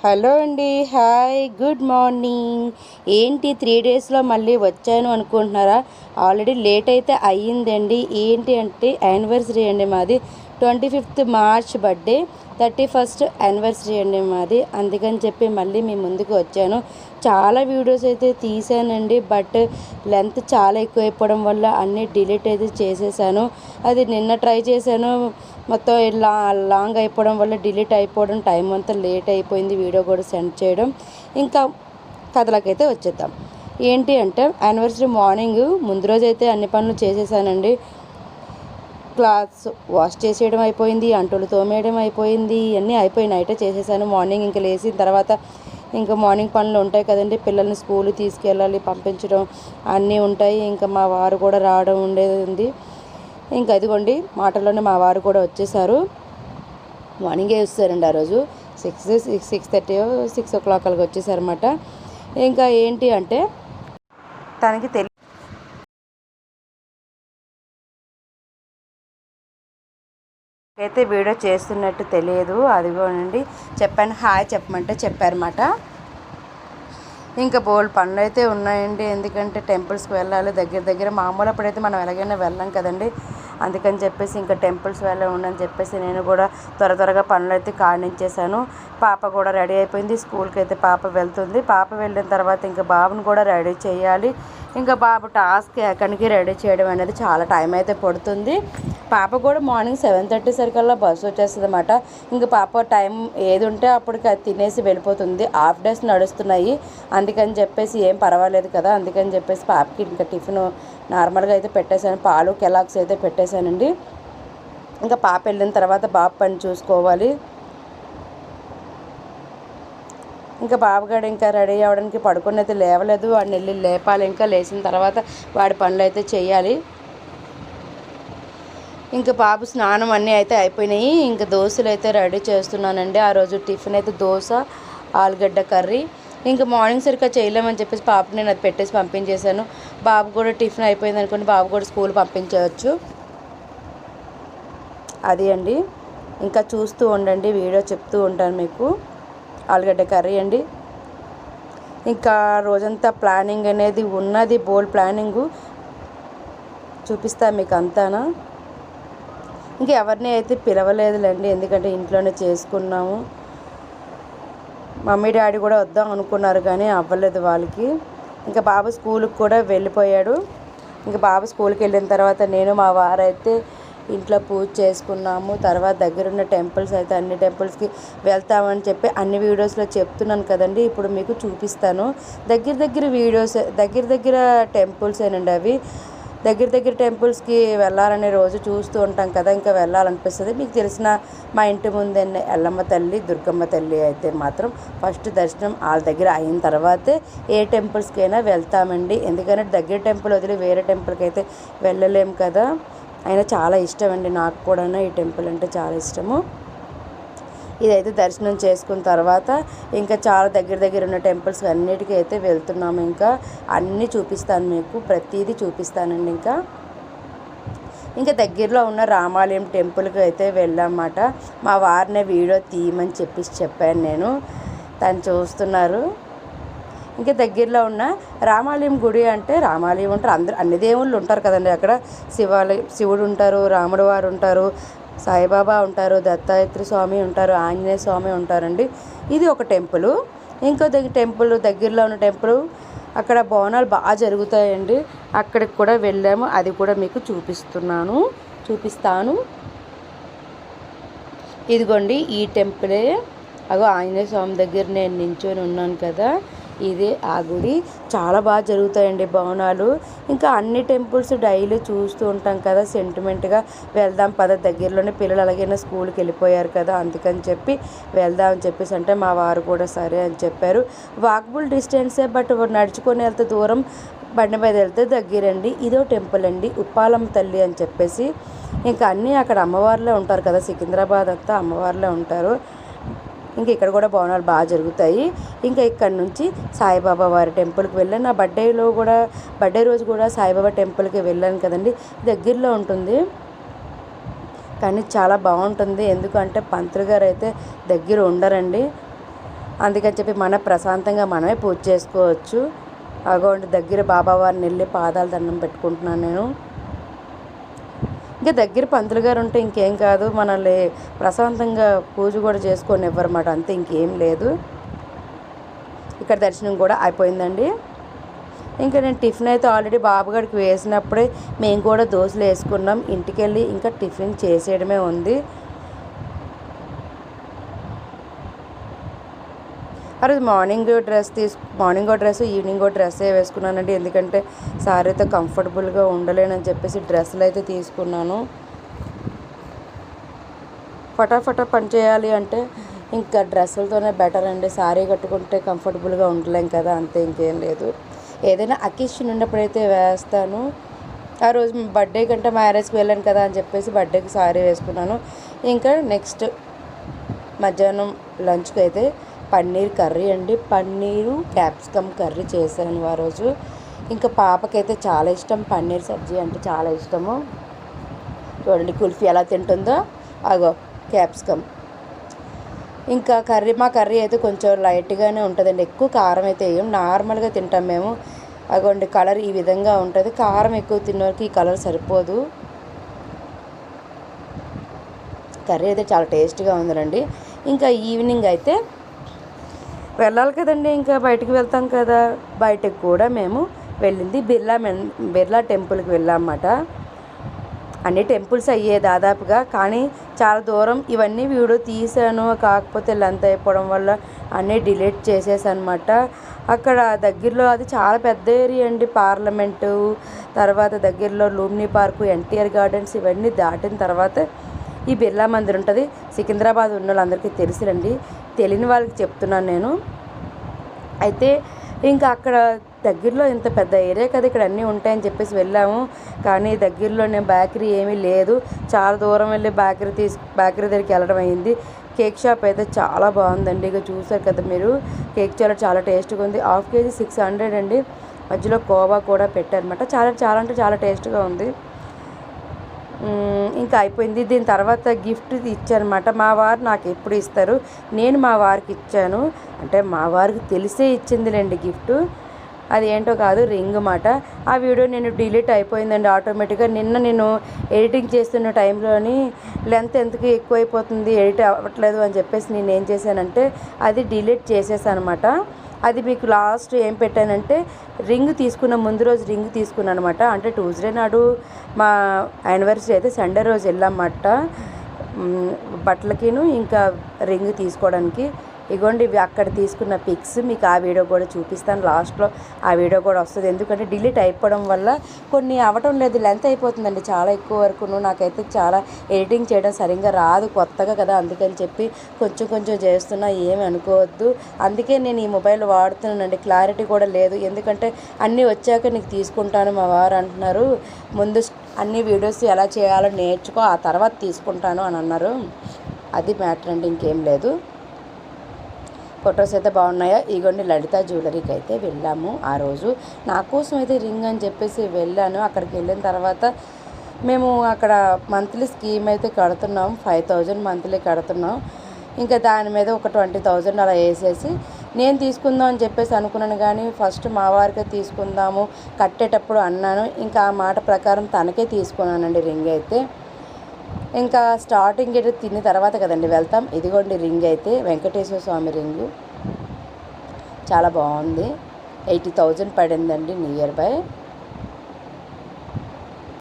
Hello అండి. Hi, good morning. ఏంటి 3 డేస్లో మళ్ళీ వచ్చాను అనుకుంటున్నారా? ఆల్రెడీ లేట్ అయితే అయ్యిందండి. ఏంటి అంటే యానివర్సరీ అండి మాది. 25th March birthday, 31st anniversary అండి మాది. అందుకని చెప్పి మళ్ళీ మీ ముందుకు వచ్చాను. చాలా వీడియోస్ అయితే తీసానండి, బట్ లెంత్ చాలా ఎక్కువైపోవడం వల్ల అన్నీ డిలీట్ అయితే చేసేసాను. అది నిన్న ట్రై చేశాను, మొత్తం లాంగ్ అయిపోవడం వల్ల డిలీట్ అయిపోవడం, టైం అంతా లేట్ అయిపోయింది వీడియో కూడా సెండ్ చేయడం. ఇంకా కథలకైతే వచ్చేద్దాం. ఏంటి అంటే యానివర్సరీ మార్నింగ్ ముందు రోజు అయితే అన్ని పనులు చేసేసానండి. క్లాత్స్ వాష్ చేసేయడం అయిపోయింది, అంటులు తోమేయడం అయిపోయింది, అన్నీ అయిపోయి నైటే చేసేసాను. మార్నింగ్ ఇంకా లేచిన తర్వాత ఇంకా మార్నింగ్ పనులు ఉంటాయి కదండి, పిల్లల్ని స్కూల్ తీసుకెళ్ళాలి, పంపించడం అన్నీ ఉంటాయి. ఇంకా మా వారు కూడా రావడం ఉండేది ఉంది. ఇంకా అదిగోండి మాటల్లోనే మా వారు కూడా వచ్చేసారు. మార్నింగే వస్తారండి. ఆ రోజు 6:30 6 o'clock అలాగ వచ్చేసారన్నమాట. ఇంకా ఏంటి అంటే తనకి అయితే వీడియో చేస్తున్నట్టు తెలియదు. అదిగోనండి చెప్పాను, హాయ్ చెప్పమంటే చెప్పారన్నమాట. ఇంకా బోల్డ్ పనులు అయితే ఉన్నాయండి, ఎందుకంటే టెంపుల్స్కి వెళ్ళాలి. దగ్గర మామూలు అప్పుడైతే మనం ఎలాగైనా వెళ్ళాం కదండి. అందుకని చెప్పేసి ఇంకా టెంపుల్స్ ఉండని చెప్పేసి నేను కూడా త్వరగా పనులు అయితే కానించేశాను. పాప కూడా రెడీ అయిపోయింది. స్కూల్కి అయితే పాప వెళ్తుంది. పాప వెళ్ళిన తర్వాత ఇంకా బాబుని కూడా రెడీ చేయాలి. ఇంకా బాబు టాస్క్ ఎక్కడికి రెడీ చేయడం అనేది చాలా టైం అయితే పడుతుంది. పాప కూడా మార్నింగ్ 7:30 సరికల్లా బస్సు వచ్చేస్తుంది అన్నమాట. ఇంకా పాప టైం ఏది ఉంటే అప్పటికి అది తినేసి వెళ్ళిపోతుంది. హాఫ్ డేస్ నడుస్తున్నాయి, అందుకని చెప్పేసి ఏం పర్వాలేదు కదా. అందుకని చెప్పేసి పాపకి ఇంకా టిఫిన్ నార్మల్గా అయితే పెట్టేశాను. పాలు కెలాక్స్ అయితే పెట్టేశానండి. ఇంకా పాప వెళ్ళిన తర్వాత బాబు పని చూసుకోవాలి. ఇంకా బాబుగాడు ఇంకా రెడీ అవ్వడానికి పడుకొని అయితే లేవలేదు. వాడిని వెళ్ళి లేపాలి. ఇంకా లేచిన తర్వాత వాడి పనులు అయితే చేయాలి. ఇంకా బాబు స్నానం అన్నీ అయితే అయిపోయినాయి. ఇంకా దోశలు అయితే రెడీ చేస్తున్నానండి. ఆ రోజు టిఫిన్ అయితే దోశ, ఆలుగడ్డ కర్రీ. ఇంకా మార్నింగ్ సరిగ్గా చేయలేమని చెప్పేసి పాప నేను అది పెట్టేసి పంపించేశాను. బాబు కూడా టిఫిన్ అయిపోయింది అనుకోండి, బాబు కూడా స్కూల్ పంపించవచ్చు. అది అండి, ఇంకా చూస్తూ ఉండండి, వీడియో చెప్తూ ఉంటాను మీకు. ఆలుగడ్డ కర్రీ అండి. ఇంకా రోజంతా ప్లానింగ్ అనేది ఉన్నది, బోల్డ్ ప్లానింగు చూపిస్తాను మీకు అంతానా. ఇంకా ఎవరిని అయితే పిలవలేదులేండి, ఎందుకంటే ఇంట్లోనే చేసుకున్నాము. మమ్మీ డాడీ కూడా వద్దాం అనుకున్నారు కానీ అవ్వలేదు వాళ్ళకి. ఇంకా బాబు స్కూల్కి కూడా వెళ్ళిపోయాడు. ఇంకా బాబు స్కూల్కి వెళ్ళిన తర్వాత నేను మా వారైతే ఇంట్లో పూజ చేసుకున్నాము. తర్వాత దగ్గరున్న టెంపుల్స్ అయితే అన్ని టెంపుల్స్కి వెళ్తామని చెప్పి అన్ని వీడియోస్లో చెప్తున్నాను కదండి. ఇప్పుడు మీకు చూపిస్తాను. దగ్గర వీడియోస్, దగ్గర టెంపుల్స్ ఏనండి అవి. దగ్గర టెంపుల్స్కి వెళ్ళాలనే రోజు చూస్తూ ఉంటాం కదా, ఇంకా వెళ్ళాలనిపిస్తుంది. మీకు తెలిసిన మా ఇంటి ముందే ఎల్లమ్మ తల్లి, దుర్గమ్మ తల్లి అయితే మాత్రం ఫస్ట్ దర్శనం వాళ్ళ దగ్గర అయిన తర్వాతే ఏ టెంపుల్స్కైనా వెళ్తామండి. ఎందుకంటే దగ్గర టెంపుల్ వదిలి వేరే టెంపుల్కి అయితే వెళ్ళలేము కదా. అయినా చాలా ఇష్టం అండి నాకు కూడా, ఈ టెంపుల్ అంటే చాలా ఇష్టము. ఇదైతే దర్శనం చేసుకున్న తర్వాత ఇంకా చాలా దగ్గర ఉన్న టెంపుల్స్ అన్నిటికీ అయితే వెళ్తున్నాము. ఇంకా అన్నీ చూపిస్తాను మీకు, ప్రతిదీ చూపిస్తానండి. ఇంకా దగ్గరలో ఉన్న రామాలయం టెంపుల్కి అయితే వెళ్ళామన్నమాట. మా వారినే వీడియో తీయమని చెప్పాను నేను, తను చూస్తున్నారు. ఇంకా దగ్గరలో ఉన్న రామాలయం గుడి అంటే రామాలయం ఉంటారు, అందరూ అన్ని దేవుళ్ళు ఉంటారు కదండి అక్కడ. శివుడు ఉంటారు, రాముడు వారు ఉంటారు, సాయిబాబా ఉంటారు, దత్తాత్రేయ స్వామి ఉంటారు, ఆంజనేయ స్వామి ఉంటారండి. ఇది ఒక టెంపుల్. ఇంకో టెంపుల్ దగ్గరలో ఉన్న టెంపుల్, అక్కడ బోనాలు బాగా జరుగుతాయండి. అక్కడికి కూడా వెళ్ళాము, అది కూడా మీకు చూపిస్తాను. ఇదిగోండి ఈ టెంపులే. అగో ఆంజనేయ స్వామి దగ్గర నేను నించొని ఉన్నాను కదా, ఇదే ఆ గుడి. చాలా బాగా జరుగుతాయండి బోనాలు. ఇంకా అన్ని టెంపుల్స్ డైలీ చూస్తూ ఉంటాం కదా, సెంటిమెంట్గా వెళ్దాం పద, దగ్గరలోనే పిల్లలు అలాగైనా స్కూల్కి వెళ్ళిపోయారు కదా, అందుకని చెప్పి వెళ్దాం అని చెప్పేసి అంటే మా వారు కూడా సరే అని చెప్పారు. వాకబుల్ డిస్టెన్సే, బట్ నడుచుకొని వెళ్తే దూరం, బండి మీద వెళ్తే దగ్గరండి. ఇదో టెంపుల్ అండి, ఉప్పాలమ్మ తల్లి అని చెప్పేసి. ఇంకా అన్నీ అక్కడ అమ్మవార్లే ఉంటారు కదా, సికింద్రాబాద్ అంతా అమ్మవార్లే ఉంటారు. ఇంకా ఇక్కడ కూడా బోనాలు బాగా జరుగుతాయి. ఇంకా ఇక్కడ నుంచి సాయిబాబా వారి టెంపుల్కి వెళ్ళాను. నా బర్త్డే రోజు కూడా సాయిబాబా టెంపుల్కి వెళ్ళాను కదండి, దగ్గరలో ఉంటుంది కానీ చాలా బాగుంటుంది. ఎందుకంటే పంతులు గారు అయితే దగ్గర ఉండరండి, అందుకని చెప్పి మన ప్రశాంతంగా మనమే పూజ చేసుకోవచ్చు. అగోండి దగ్గర బాబావారిని వెళ్ళి పాదాలు దండం పెట్టుకుంటున్నాను నేను. ఇంకా దగ్గర పంతులు గారు ఉంటే ఇంకేం కాదు, మనల్ని ప్రశాంతంగా పూజ కూడా చేసుకొని ఇవ్వరన్నమాట, అంతే, ఇంకేం లేదు. ఇక్కడ దర్శనం కూడా అయిపోయిందండి. ఇంకా నేను టిఫిన్ అయితే ఆల్రెడీ బాబుగారికి వేసినప్పుడే మేము కూడా దోశలు వేసుకున్నాం. ఇంటికి వెళ్ళి ఇంకా టిఫిన్ చేసేయడమే ఉంది. ఆ రోజు మార్నింగ్ డ్రెస్ ఈవినింగ్ డ్రెస్సే వేసుకున్నానండి. ఎందుకంటే సారీతో కంఫర్టబుల్గా ఉండలేనని చెప్పేసి డ్రెస్సులు అయితే తీసుకున్నాను. ఫటాఫటా పని చేయాలి అంటే ఇంకా డ్రెస్సులతోనే బెటర్ అండి. సారీ కట్టుకుంటే కంఫర్టబుల్గా ఉండలేం కదా, అంతే, ఇంకేం లేదు. ఏదైనా అకేషన్ ఉన్నప్పుడైతే వేస్తాను. ఆ రోజు బర్త్డే కంటే మ్యారేజ్కి వెళ్ళాను కదా అని చెప్పేసి బర్త్డేకి సారీ వేసుకున్నాను. ఇంకా నెక్స్ట్ మధ్యాహ్నం లంచ్కి అయితే పన్నీర్ కర్రీ అండి, పన్నీరు క్యాప్సికమ్ కర్రీ చేశాను ఆ రోజు. ఇంకా పాపకైతే చాలా ఇష్టం, పన్నీర్ సబ్జీ అంటే చాలా ఇష్టము. చూడండి కుల్ఫీ ఎలా తింటుందో, అగో క్యాప్సికమ్. ఇంకా మా కర్రీ అయితే కొంచెం లైట్గానే ఉంటుందండి, ఎక్కువ కారం అయితే వేయం, నార్మల్గా తింటాం మేము. అగోండి కలర్ ఈ విధంగా ఉంటుంది. కారం ఎక్కువ తిన్నవారికి ఈ కలర్ సరిపోదు. కర్రీ అయితే చాలా టేస్ట్గా ఉందండి. ఇంకా ఈవినింగ్ అయితే వెళ్ళాలి కదండి, ఇంకా బయటికి వెళ్తాం కదా. బయటకు కూడా మేము వెళ్ళింది బిర్లా టెంపుల్కి వెళ్ళామన్నమాట. అన్ని టెంపుల్స్ అయ్యే దాదాపుగా, కానీ చాలా దూరం. ఇవన్నీ వీడియో తీసాను, కాకపోతే లెంత్ అయిపోవడం వల్ల అన్నీ డిలీట్ చేసేసాను అనమాట. అక్కడ దగ్గరలో అది చాలా పెద్ద ఏరియా అండి. పార్లమెంటు తర్వాత దగ్గరలో లూమ్ని పార్కు, ఎన్టీఆర్ గార్డెన్స్ ఇవన్నీ దాటిన తర్వాత ఈ బిర్లా మందిర్ ఉంటుంది. సికింద్రాబాద్ ఉన్న వాళ్ళందరికీ తెలుసులండి, తెలియని వాళ్ళకి చెప్తున్నాను నేను. అయితే ఇంకా అక్కడ దగ్గరలో ఇంత పెద్ద ఏరియా కదా, ఇక్కడ అన్నీ ఉంటాయని చెప్పేసి వెళ్ళాము. కానీ దగ్గరలోనే బేకరీ ఏమీ లేదు, చాలా దూరం వెళ్ళి బేకరీ దగ్గరికి వెళ్ళడం అయింది. కేక్ షాప్ అయితే చాలా బాగుందండి. ఇక చూసారు కదా మీరు, కేక్ చాలా టేస్ట్గా ఉంది. హాఫ్ కేజీ 600 అండి. మధ్యలో కోవా కూడా పెట్టారనమాట. చాలా అంటే చాలా టేస్ట్గా ఉంది. ఇంకా అయిపోయింది. దీని తర్వాత గిఫ్ట్ ఇచ్చారనమాట. మా వారు నాకు ఎప్పుడు ఇస్తారు, నేను మా వారికి ఇచ్చాను. అంటే మా వారికి తెలిసే ఇచ్చిందిలేండి గిఫ్ట్, అది ఏంటో కాదు, రింగ్ మాట. ఆ వీడియో నేను డిలీట్ అయిపోయిందండి ఆటోమేటిక్గా. నిన్న నేను ఎడిటింగ్ చేస్తున్న టైంలోని లెంత్ ఎందుకు ఎక్కువైపోతుంది, ఎడిట్ అవ్వట్లేదు అని చెప్పేసి నేను ఏం చేశానంటే అది డిలీట్ చేసేసాను అనమాట. అది మీకు లాస్ట్ ఏం పెట్టానంటే రింగ్ తీసుకున్న ముందు రోజు రింగ్ తీసుకున్నాను అనమాట. అంటే ట్యూస్డే నాడు మా యానివర్సరీ అయితే సండే రోజు వెళ్ళామన్నమాట బట్టలకిను ఇంకా రింగ్ తీసుకోవడానికి. ఇగోండి ఇవి అక్కడ తీసుకున్న పిక్స్, మీకు ఆ వీడియో కూడా చూపిస్తాను, లాస్ట్లో ఆ వీడియో కూడా వస్తుంది. ఎందుకంటే డిలీట్ అయిపోవడం వల్ల కొన్ని అవ్వటం లేదు, లెంత్ అయిపోతుందండి చాలా ఎక్కువ వరకును. నాకైతే చాలా ఎడిటింగ్ చేయడం సరిగ్గా రాదు, కొత్తగా కదా, అందుకని చెప్పి కొంచెం చేస్తున్నా, ఏమి అనుకోవద్దు. అందుకే నేను ఈ మొబైల్ వాడుతున్నానండి, క్లారిటీ కూడా లేదు. ఎందుకంటే అన్నీ వచ్చాక నీకు తీసుకుంటాను మా వారు అంటున్నారు. ముందు అన్ని వీడియోస్ ఎలా చేయాలో నేర్చుకో, ఆ తర్వాత తీసుకుంటాను అని అన్నారు. అది మ్యాటర్ అండి, ఇంకేం లేదు. ఫొటోస్ అయితే బాగున్నాయా. ఇగోండి లలిత జ్యువెలరీకి అయితే వెళ్ళాము ఆ రోజు. నా కోసం అయితే రింగ్ అని చెప్పేసి వెళ్ళాను. అక్కడికి వెళ్ళిన తర్వాత మేము అక్కడ మంత్లీ స్కీమ్ అయితే కడుతున్నాం, 5000 మంత్లీ కడుతున్నాం. ఇంకా దాని మీద ఒక 20,000 అలా వేసేసి నేను తీసుకుందాం అని చెప్పేసి అనుకున్నాను. కానీ ఫస్ట్ మా వారికే తీసుకుందాము కట్టేటప్పుడు అన్నాను. ఇంకా ఆ మాట ప్రకారం తనకే తీసుకున్నానండి రింగ్ అయితే. ఇంకా స్టార్టింగ్ అయితే తిన్న తర్వాత కదండి వెళ్తాం. ఇదిగోండి రింగ్ అయితే వెంకటేశ్వర స్వామి రింగు చాలా బాగుంది. 80,000 పడిందండి నియర్ బై.